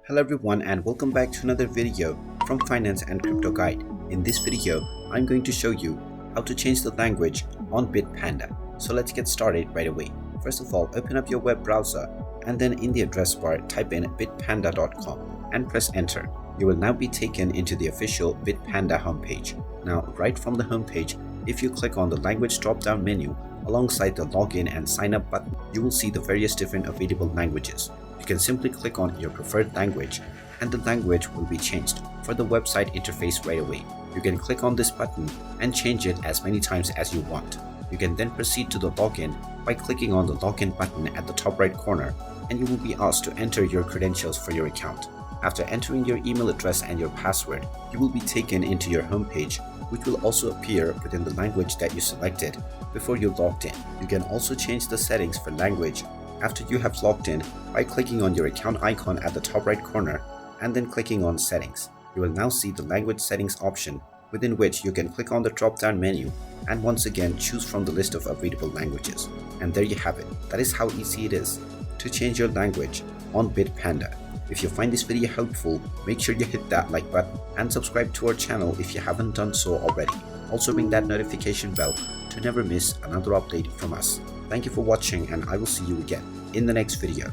Hello everyone and welcome back to another video from Finance and Crypto Guide. In this video, I'm going to show you how to change the language on Bitpanda. So let's get started right away. First of all, open up your web browser and then in the address bar type in bitpanda.com and press enter. You will now be taken into the official Bitpanda homepage. Now right from the homepage, if you click on the language drop-down menu alongside the login and sign up button, you will see the various different available languages. You can simply click on your preferred language and the language will be changed for the website interface right away. You can click on this button and change it as many times as you want. You can then proceed to the login by clicking on the login button at the top right corner and you will be asked to enter your credentials for your account. After entering your email address and your password, you will be taken into your homepage, which will also appear within the language that you selected before you logged in. You can also change the settings for language after you have logged in by clicking on your account icon at the top right corner and then clicking on settings. You will now see the language settings option, within which you can click on the drop-down menu and once again choose from the list of available languages. And there you have it. That is how easy it is to change your language on Bitpanda. If you find this video helpful, make sure you hit that like button and subscribe to our channel if you haven't done so already. Also ring that notification bell to never miss another update from us. Thank you for watching and I will see you again in the next video.